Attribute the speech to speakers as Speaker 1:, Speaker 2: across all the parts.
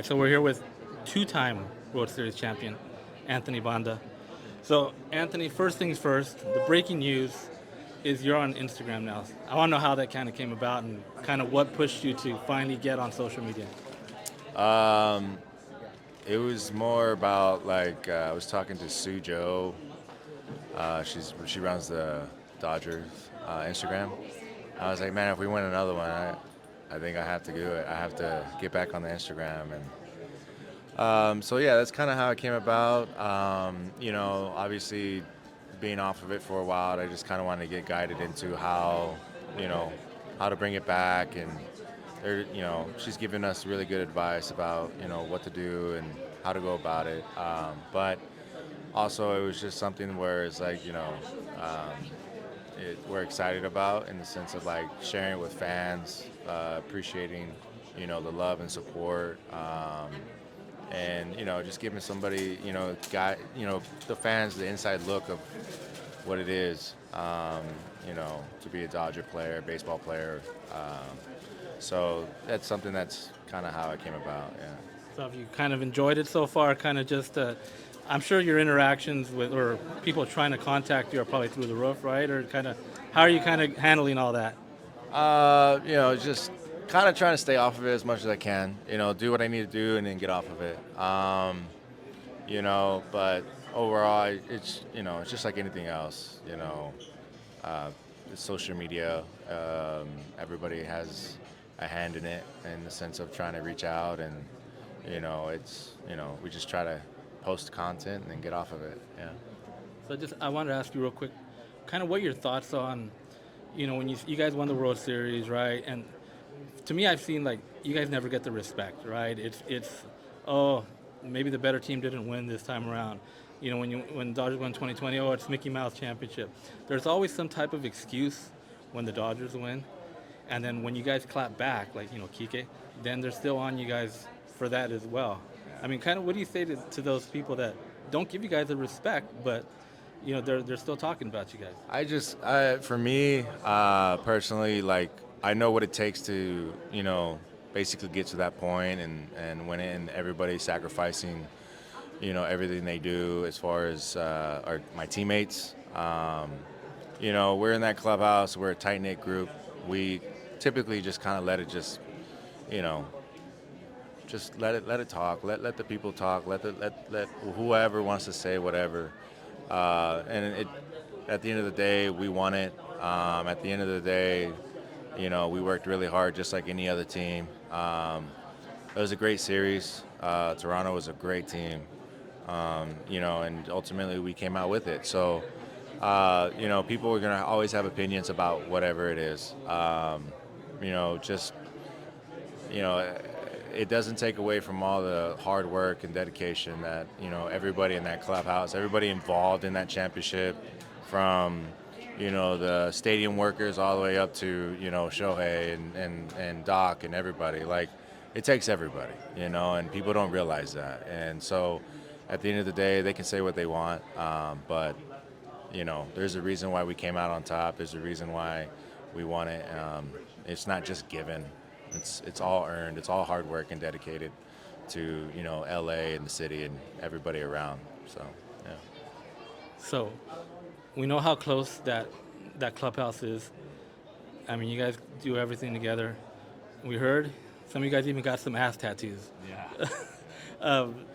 Speaker 1: So we're here with two-time World Series champion, Anthony Bonda. So Anthony, first things first, the breaking news is you're on Instagram now. I want to know how that kind of came about and kind of what pushed you to finally get on social media.
Speaker 2: Um, it was more about like I was talking to Sujo. She runs the Dodgers Instagram. I was like, man, if we win another one, I think I have to do it. I have to get back on the Instagram, and so yeah, that's kind of how it came about. Obviously, being off of it for a while, I just kind of wanted to get guided into you know, how to bring it back, and she's given us really good advice about what to do and how to go about it. But also, it was just something where it's like we're excited about in the sense of like sharing it with fans, appreciating the love and support, and just giving somebody the fans the inside look of what it is to be a Dodger player, baseball player. So that's something that's kind of how it came about. Yeah.
Speaker 1: So have you kind of enjoyed it so far? Kind of just, I'm sure your interactions with or people trying to contact you are probably through the roof, right? Or kind of, how are you kind of handling all that?
Speaker 2: Just kind of trying to stay off of it as much as I can. Do what I need to do and then get off of it. But overall, it's just like anything else. Social media. Everybody has a hand in it in the sense of trying to reach out, and we just try to post content and then get off of it. Yeah.
Speaker 1: So I wanted to ask you real quick, kind of what your thoughts on, when you guys won the World Series, right? And to me, I've seen like you guys never get the respect, right? It's oh, maybe the better team didn't win this time around. When Dodgers won 2020, oh, it's Mickey Mouse championship. There's always some type of excuse when the Dodgers win, and then when you guys clap back, like Kike, then they're still on you guys for that as well. I mean, kind of, what do you say to those people that don't give you guys the respect, but they're still talking about you guys?
Speaker 2: For me, personally, like I know what it takes to, basically get to that point and win it, and everybody sacrificing, everything they do as far as my teammates. We're in that clubhouse. We're a tight knit group. We typically just kind of let it you know, just let it talk. Let the people talk. Let whoever wants to say whatever. At the end of the day, we won it. At the end of the day, we worked really hard, just like any other team. It was a great series. Toronto was a great team. And ultimately we came out with it. So, people are gonna always have opinions about whatever it is. Just it doesn't take away from all the hard work and dedication that everybody in that clubhouse, everybody involved in that championship, from the stadium workers all the way up to Shohei and Doc and everybody. Like, it takes everybody, and people don't realize that. And so at the end of the day, they can say what they want, but there's a reason why we came out on top. There's a reason why we won it. It's not just given. It's all earned. It's all hard work and dedicated to LA and the city and everybody around. So yeah.
Speaker 1: So we know how close that clubhouse is. I mean, you guys do everything together. We heard some of you guys even got some ass tattoos.
Speaker 2: Yeah.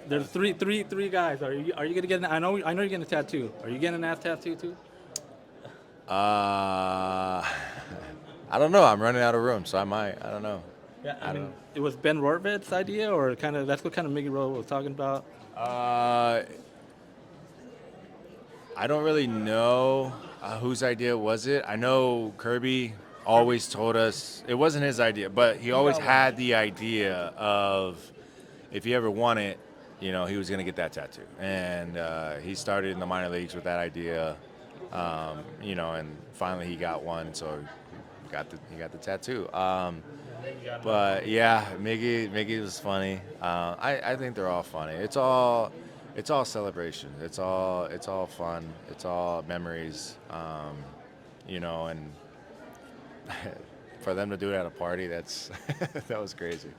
Speaker 1: There's three guys. Are you gonna get I know you're getting a tattoo. Are you getting an ass tattoo too?
Speaker 2: I don't know. I'm running out of room, so I might. I don't know.
Speaker 1: Yeah,
Speaker 2: I don't know.
Speaker 1: it was Ben Rorvet's idea, or kind of that's what kind of Mickey Rowe was talking about.
Speaker 2: I don't really know whose idea was it. I know Kirby always told us it wasn't his idea, but he always had the idea of if he ever won it, he was going to get that tattoo. And he started in the minor leagues with that idea, and finally he got one, so he got the tattoo. But yeah, Miggy was funny. I think they're all funny. It's all celebration. It's all fun. It's all memories. And for them to do it at a party, that was crazy.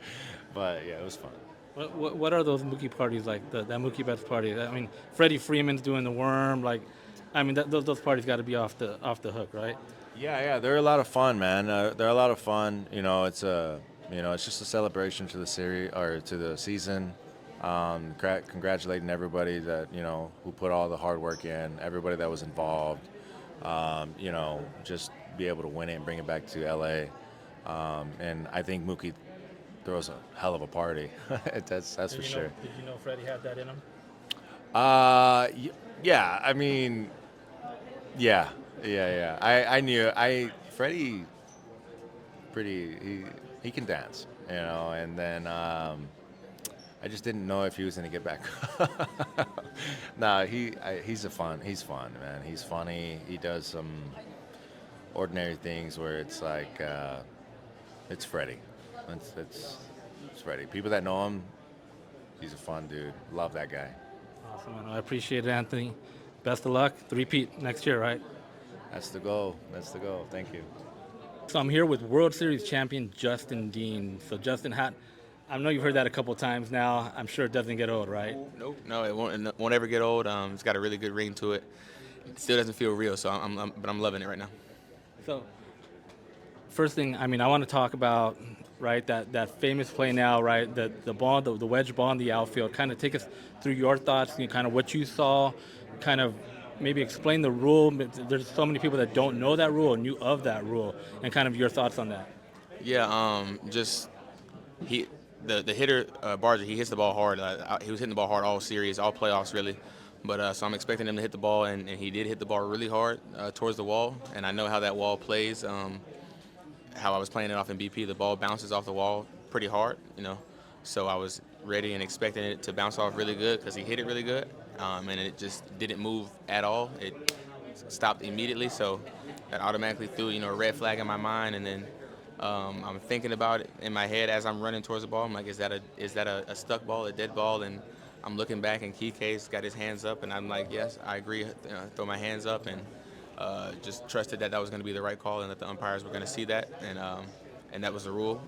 Speaker 2: But yeah, it was fun.
Speaker 1: What are those Mookie parties like? That Mookie Betts party. I mean, Freddie Freeman's doing the worm. Like, I mean, those parties got to be off the hook, right?
Speaker 2: Yeah, they're a lot of fun, man. They're a lot of fun. It's just a celebration to the series or to the season. Congratulating everybody that who put all the hard work in, everybody that was involved. Just be able to win it and bring it back to LA. And I think Mookie throws a hell of a party. That's for sure.
Speaker 1: Did you know Freddie had that in him?
Speaker 2: Yeah. I mean, yeah. I knew. Freddie, he can dance, and then I just didn't know if he was gonna get back. Nah, he's fun, man. He's funny. He does some ordinary things where it's like it's Freddie. It's Freddie. People that know him, he's a fun dude. Love that guy.
Speaker 1: Awesome, man. I appreciate it, Anthony. Best of luck. Three-peat next year, right?
Speaker 2: That's the goal. Thank you.
Speaker 1: So I'm here with World Series champion Justin Dean. So Justin, I know you've heard that a couple times now. I'm sure it doesn't get old, right?
Speaker 3: Nope, no, it won't ever get old. It's got a really good ring to it. It still doesn't feel real, so but I'm loving it right now.
Speaker 1: So first thing, I mean, I want to talk about, right, that famous play now, right, the wedge ball in the outfield. Kind of take us through your thoughts, kind of what you saw, kind of maybe explain the rule. There's so many people that don't know that rule or knew of that rule, and kind of your thoughts on that.
Speaker 3: Yeah, the hitter Barger, he hits the ball hard. He was hitting the ball hard all series, all playoffs really. But so I'm expecting him to hit the ball, and he did hit the ball really hard towards the wall. And I know how that wall plays. How I was playing it off in BP, the ball bounces off the wall pretty hard, So I was ready and expecting it to bounce off really good because he hit it really good, and it just didn't move at all. It stopped immediately, so that automatically threw a red flag in my mind. And then I'm thinking about it in my head as I'm running towards the ball. I'm like, is that a stuck ball, a dead ball? And I'm looking back, and Kike's got his hands up, and I'm like, yes, I agree. Throw my hands up, and just trusted that was going to be the right call, and that the umpires were going to see that, and that was the rule.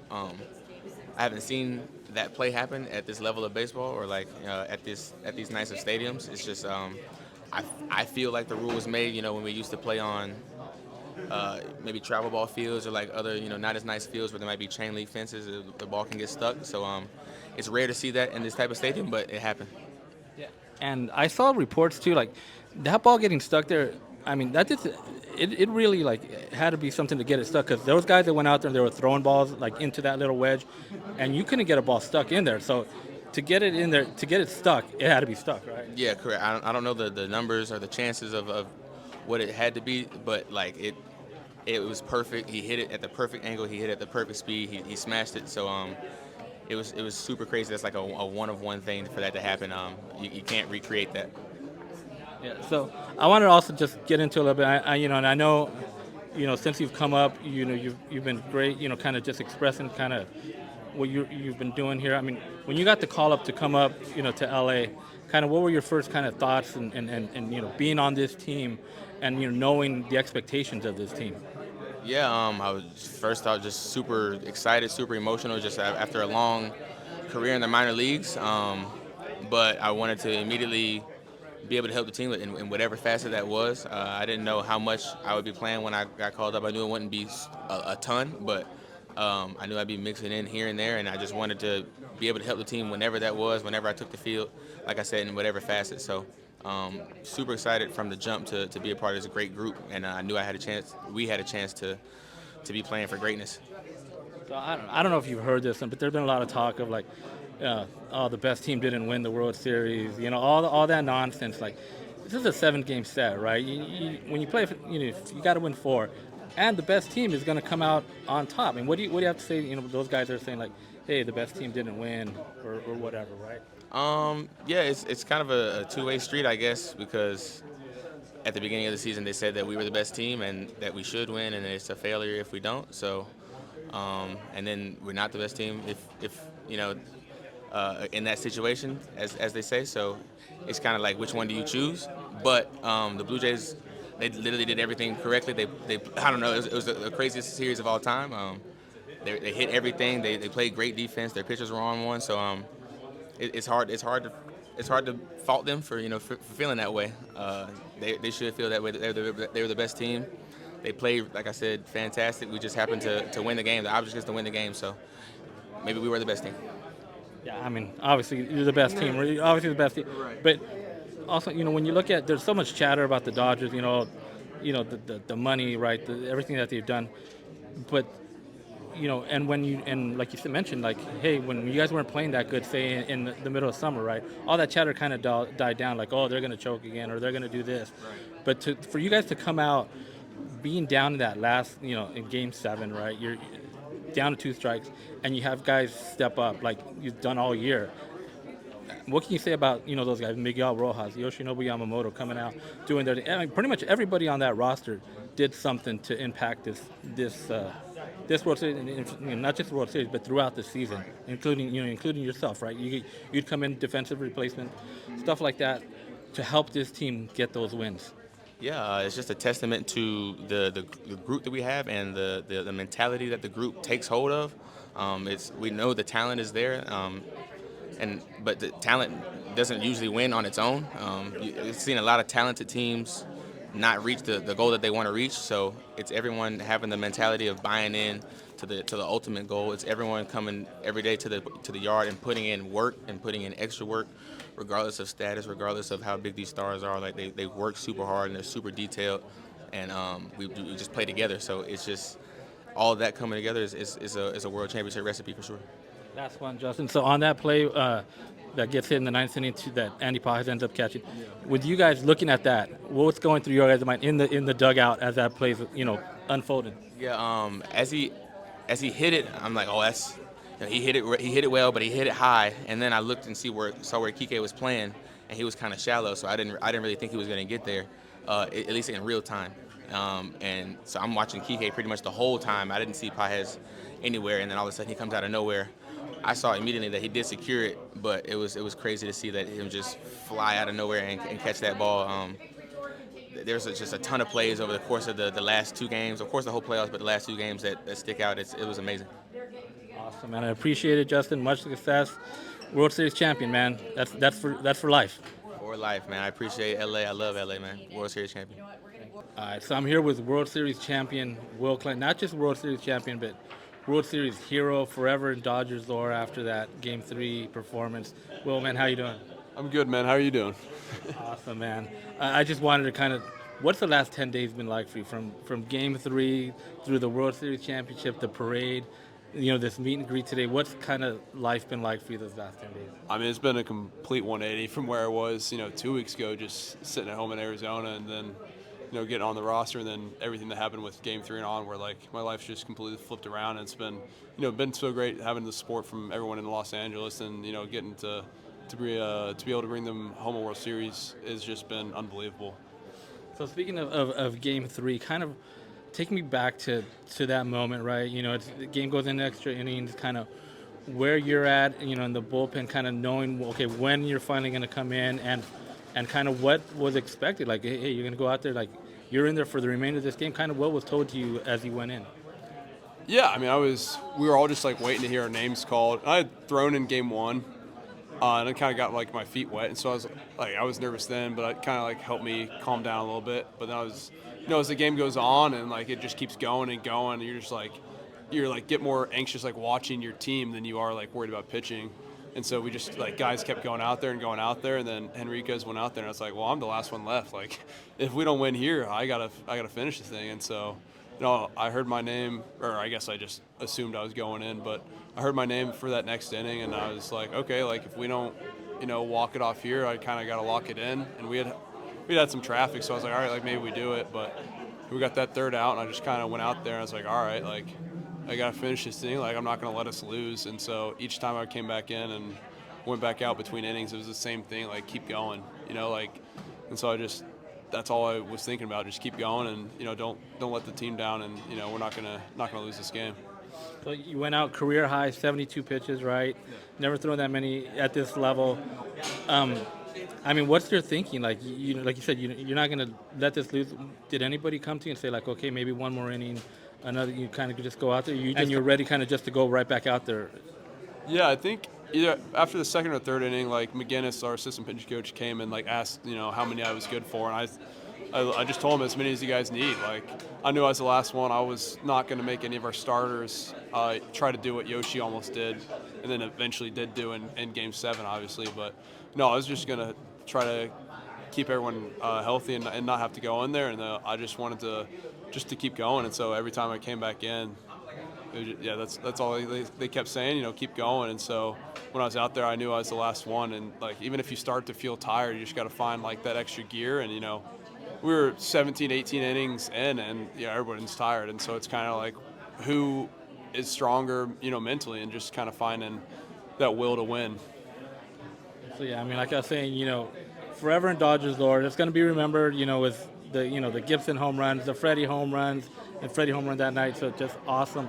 Speaker 3: I haven't seen that play happen at this level of baseball, or like at these nicer stadiums. It's just I feel like the rule was made, when we used to play on maybe travel ball fields or like other, not as nice fields where there might be chain link fences. The ball can get stuck. So it's rare to see that in this type of stadium, but it happened.
Speaker 1: Yeah. And I saw reports too, like that ball getting stuck there. I mean, it really like had to be something to get it stuck, because there was guys that went out there and they were throwing balls like into that little wedge, and you couldn't get a ball stuck in there. So to get it in there, to get it stuck, it had to be stuck, right?
Speaker 3: Yeah, correct. I don't know the numbers or the chances of what it had to be, but like it was perfect. He hit it at the perfect angle. He hit it at the perfect speed. He smashed it. So it was super crazy. That's like a one of one thing for that to happen. You can't recreate that.
Speaker 1: Yeah. So I wanted to also just get into a little bit. And I know, since you've come up, you've been great. Kind of just expressing kind of what you've been doing here. I mean, when you got the call up to come up, to LA, kind of what were your first kind of thoughts and being on this team and knowing the expectations of this team?
Speaker 3: Yeah, I was just super excited, super emotional, just after a long career in the minor leagues. But I wanted to immediately be able to help the team in whatever facet that was. I didn't know how much I would be playing when I got called up. I knew it wouldn't be a ton, but I knew I'd be mixing in here and there, and I just wanted to be able to help the team whenever that was, whenever I took the field, like I said, in whatever facet. So super excited from the jump to be a part of this great group, and I knew we had a chance to be playing for greatness.
Speaker 1: So I don't know if you've heard this, but there's been a lot of talk of like, the best team didn't win the World Series, all that nonsense. Like, this is a 7-game set, right? When you play, you got to win 4, and the best team is going to come out on top. I mean, what do you have to say? Those guys are saying like, hey, the best team didn't win, or whatever, right?
Speaker 3: Yeah, it's kind of a two-way street, I guess, because at the beginning of the season they said that we were the best team and that we should win, and it's a failure if we don't. So, and then we're not the best team if in that situation, as they say. So it's kind of like, which one do you choose? But the Blue Jays, they literally did everything correctly. They I don't know, it was the craziest series of all time. They hit everything. They played great defense. Their pitchers were on one. So it's hard to fault them for for feeling that way. They should feel that way. They were the best team. They played, like I said, fantastic. We just happened to win the game. The object is to win the game, so maybe we were the best team.
Speaker 1: Yeah, I mean, obviously you're the best team. You're obviously the best team.
Speaker 3: Right.
Speaker 1: But also, when you look at, there's so much chatter about the Dodgers. The money, right? Everything that they've done. But and like you mentioned, like, hey, when you guys weren't playing that good, say in the middle of summer, right? All that chatter kind of died down. Like, oh, they're gonna choke again, or they're gonna do this. Right. But for you guys to come out, being down in that last, in Game 7, right? You're down to 2 strikes, and you have guys step up like you've done all year. What can you say about those guys, Miguel Rojas, Yoshinobu Yamamoto, coming out doing their? I mean, pretty much everybody on that roster did something to impact this World Series, not just the World Series, but throughout the season, including yourself, right? You'd come in defensive replacement, stuff like that, to help this team get those wins.
Speaker 3: Yeah, it's just a testament to the group that we have and the mentality that the group takes hold of. We know the talent is there, but the talent doesn't usually win on its own. You've seen a lot of talented teams not reach the goal that they want to reach. So it's everyone having the mentality of buying in to the ultimate goal. It's everyone coming every day to the yard and putting in work and putting in extra work, regardless of status, regardless of how big these stars are. Like they work super hard and they're super detailed, and we just play together. So it's just all of that coming together is a world championship recipe for sure.
Speaker 1: Last one, Justin. So on that play that gets hit in the 9th inning that Andy Pages ends up catching, with you guys looking at that, what's going through your guys' mind in the dugout as that plays unfolded?
Speaker 3: Yeah. As he hit it, I'm like, oh, that's he hit it well, but he hit it high. And then I looked and saw where Kike was playing, and he was kind of shallow, so I didn't really think he was going to get there, at least in real time. And so I'm watching Kike pretty much the whole time. I didn't see Pages anywhere, and then all of a sudden he comes out of nowhere. I saw immediately that he did secure it, but it was crazy to see that him just fly out of nowhere and catch that ball. There's just a ton of plays over the course of the last 2 games, of course the whole playoffs, but the last 2 games that stick out. It was amazing.
Speaker 1: Awesome, man. I appreciate it, Justin. Much success. World Series champion, man. That's for life.
Speaker 3: For life, man. I appreciate LA. I love LA, man. World Series champion.
Speaker 1: All right, so I'm here with World Series champion Will Clint. Not just World Series champion, but World Series hero, forever in Dodgers lore after that Game 3 performance. Will, man, how you doing?
Speaker 4: I'm good, man. How are you doing?
Speaker 1: Awesome, man. I just wanted to what's the last 10 days been like for you? From Game 3 through the World Series championship, the parade, this meet and greet today. What's kind of life been like for you those last 10 days?
Speaker 4: I mean, it's been a complete 180 from where I was, 2 weeks ago, just sitting at home in Arizona, and then, getting on the roster, and then everything that happened with Game 3 and on, where like my life's just completely flipped around. And it's been, been so great having the support from everyone in Los Angeles, and getting to be able to bring them home a World Series has just been unbelievable.
Speaker 1: So speaking of Game 3, kind of take me back to that moment, right? The game goes in extra innings, kind of where you're at, in the bullpen, kind of knowing, okay, when you're finally going to come in, and kind of what was expected. Like, hey, you're going to go out there, like, you're in there for the remainder of this game. Kind of what was told to you as you went in?
Speaker 4: Yeah, I mean, we were all just like waiting to hear our names called. I had thrown in Game 1, and I kind of got like my feet wet, and so I was nervous then, but it kind of like helped me calm down a little bit. But then as the game goes on and like it just keeps going and going, and you're get more anxious like watching your team than you are like worried about pitching. And so we just guys kept going out there, and then Henriquez went out there, and I was like, well, I'm the last one left. Like, if we don't win here, I gotta finish the thing. And so, I heard my name, or I guess I just assumed I was going in, but I heard my name for that next inning, and I was like, okay, like if we don't, walk it off here, I kind of got to lock it in. And we had some traffic, so I was like, all right, like maybe we do it. But we got that third out, and I just kind of went out there, and I was like, all right, like I got to finish this thing. Like, I'm not going to let us lose. And so each time I came back in and went back out between innings, it was the same thing, like keep going, and so that's all I was thinking about, just keep going, and, don't let the team down, and, we're not going to lose this game.
Speaker 1: So you went out career high, 72 pitches, right? Yeah. Never thrown that many at this level. I mean, what's your thinking? Like, like you said, you're not going to let this lose. Did anybody come to you and say, like, okay, maybe one more inning, another, you kind of just go out there, and you're ready kind of just to go right back out there?
Speaker 4: Yeah, I think either after the second or third inning, like McGinnis, our assistant pitching coach, came and like asked, how many I was good for, and I just told him as many as you guys need. Like, I knew I was the last one. I was not going to make any of our starters try to do what Yoshi almost did, and then eventually did do in Game 7, obviously. But no, I was just going to try to keep everyone healthy and not have to go in there. And I just wanted to keep going. And so every time I came back in, that's all they kept saying, keep going. And so when I was out there, I knew I was the last one. And like, even if you start to feel tired, you just got to find like that extra gear. And we were 17, 18 innings in, and everyone's tired. And so it's kind of like who is stronger, mentally, and just kind of finding that will to win.
Speaker 1: So yeah, I mean, like I was saying, forever in Dodgers lore, it's going to be remembered, with the Gibson home runs, the Freddie home runs, and Freddie home run that night. So just awesome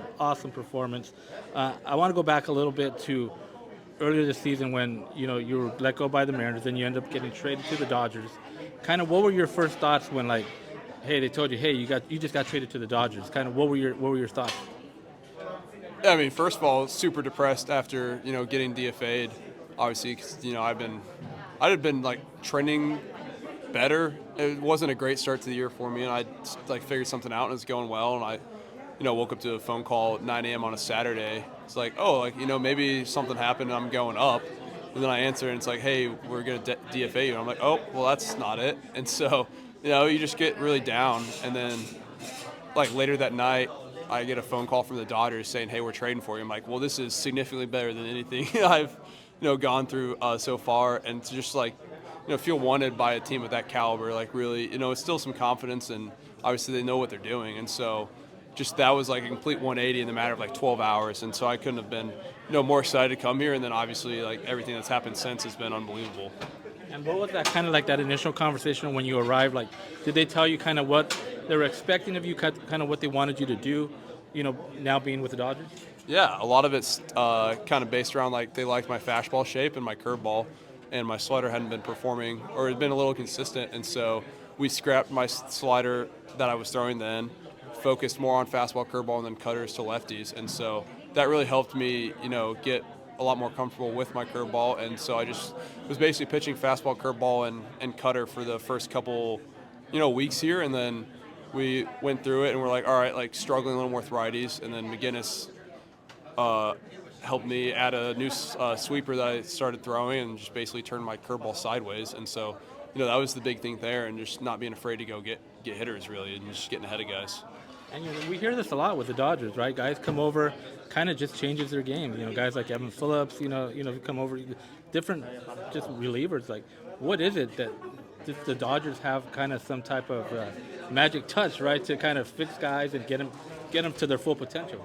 Speaker 1: performance. I want to go back a little bit to earlier this season when you were let go by the Mariners and you ended up getting traded to the Dodgers. Kind of what were your first thoughts when hey, they told you, hey, you just got traded to the Dodgers? Kind of what were your thoughts?
Speaker 4: Yeah, I mean, first of all, super depressed after getting DFA'd. Obviously, because I had been like trending better. It wasn't a great start to the year for me, and I figured something out and it was going well. And I woke up to a phone call at 9 a.m. on a Saturday. It's like, oh, maybe something happened and I'm going up. And then I answer and it's like, hey, we're going to DFA you. And I'm like, oh, well, that's not it. And so, you just get really down. And then later that night, I get a phone call from the Dodgers saying, hey, we're trading for you. I'm like, well, this is significantly better than anything I've, gone through so far. And to just feel wanted by a team of that caliber, really, it's still some confidence, and obviously they know what they're doing. And so just that was a complete 180 in the matter of 12 hours. And so I couldn't have been, more excited to come here. And then obviously everything that's happened since has been unbelievable.
Speaker 1: And what was that kind of that initial conversation when you arrived? Did they tell you kind of what they were expecting of you, kind of what they wanted you to do, now being with the Dodgers?
Speaker 4: Yeah, a lot of it's kind of based around they liked my fastball shape and my curveball, and my slider hadn't been performing or had been a little consistent. And so we scrapped my slider that I was throwing then, focused more on fastball, curveball, and then cutters to lefties. And so that really helped me, get a lot more comfortable with my curveball. And so I just was basically pitching fastball, curveball, and cutter for the first couple, weeks here. And then we went through it and we're all right, struggling a little more with righties. And then McGinnis helped me add a new sweeper that I started throwing and just basically turned my curveball sideways. And so, that was the big thing there, and just not being afraid to go get hitters, really, and just getting ahead of guys.
Speaker 1: And we hear this a lot with the Dodgers, right? Guys come over, kind of just changes their game. Guys like Evan Phillips, come over, different just relievers. What is it that the Dodgers have kind of some type of magic touch, right, to kind of fix guys and get them to their full potential?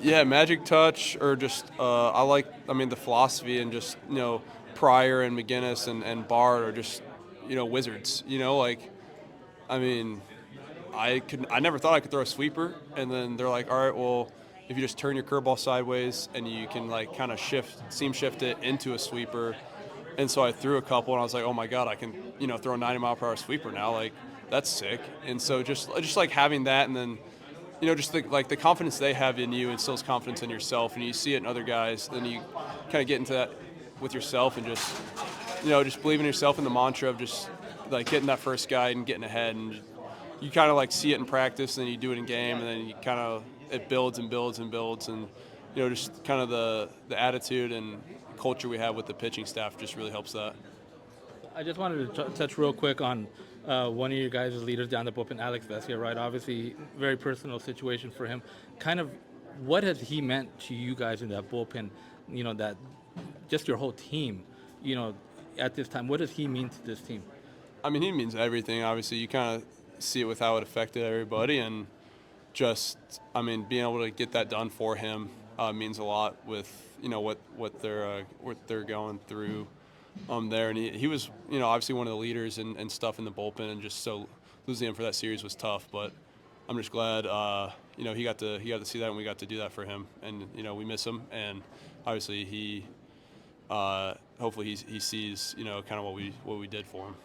Speaker 4: Yeah, magic touch, or just the philosophy, and just Pryor and McGinnis and Bard are just wizards. I never thought I could throw a sweeper, and then they're like, all right, well, if you just turn your curveball sideways and you can kind of seam shift it into a sweeper. And so I threw a couple, and I was like, oh my God, I can throw a 90-mile-per-hour sweeper now. That's sick. And so just having that, and then just the confidence they have in you instills confidence in yourself, and you see it in other guys. Then you kind of get into that with yourself, and just believe in yourself, in the mantra of just getting that first guy and getting ahead. And you kind of see it in practice, and then you do it in game, and then you kind of it builds and builds and builds, and just kind of the attitude and culture we have with the pitching staff just really helps that.
Speaker 1: I just wanted to touch real quick on one of your guys' leaders down the bullpen, Alex Vesia, right? Obviously, very personal situation for him. Kind of, what has he meant to you guys in that bullpen? That just your whole team. At this time, what does he mean to this team?
Speaker 4: I mean, he means everything. Obviously, you kind of see it with how it affected everybody, and just, being able to get that done for him means a lot with what they're going through. There, and he was obviously one of the leaders and stuff in the bullpen, and just so losing him for that series was tough. But I'm just glad he got to see that, and we got to do that for him. And we miss him, and obviously he hopefully he sees kind of what we did for him.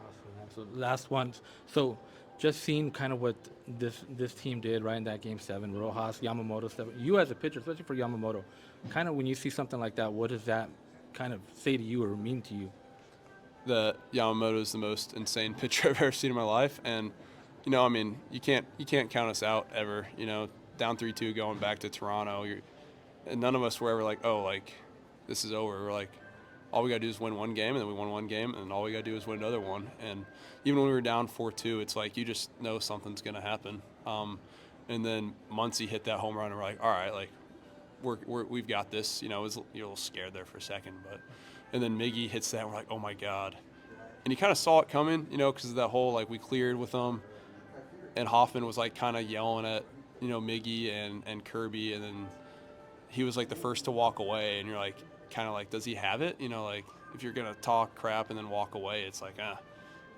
Speaker 1: Awesome. So last one. So just seeing kind of what this team did right in that game 7, Rojas, Yamamoto stuff. You as a pitcher, especially for Yamamoto, kind of when you see something like that, what does that kind of say to you or mean to you?
Speaker 4: That Yamamoto is the most insane pitcher I've ever seen in my life, and I mean, you can't count us out ever. Down 3-2 going back to Toronto, and none of us were ever like, oh, like this is over. We're like, all we gotta do is win one game, and then we won one game, and all we gotta do is win another one. And even when we were down 4-2, it's like you just know something's gonna happen. And then Muncy hit that home run, and we're like, all right, like we've got this. You're a little scared there for a second, and then Miggy hits that, and we're like, oh my god. And you kind of saw it coming, because of that whole like we cleared with them, and Hoffman was like kind of yelling at Miggy and Kirby, and then he was like the first to walk away, and you're like, kind of like, does he have it? Like if you're gonna talk crap and then walk away, it's like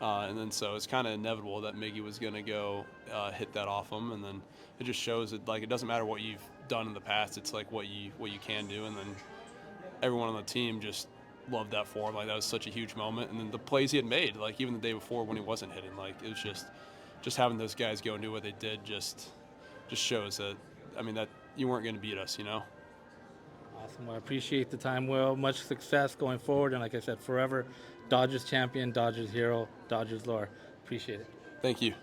Speaker 4: and then so it's kind of inevitable that Miggy was gonna go hit that off him, and then it just shows that like it doesn't matter what you've done in the past, it's like what you can do, and then everyone on the team just loved that for him. Like that was such a huge moment, and then the plays he had made, like even the day before when he wasn't hitting, like it was just having those guys go and do what they did just shows that, I mean, that you weren't going to beat us,
Speaker 1: Awesome. Well, I appreciate the time, Will. Much success going forward. And like I said, forever Dodgers champion, Dodgers hero, Dodgers lore. Appreciate it.
Speaker 4: Thank you.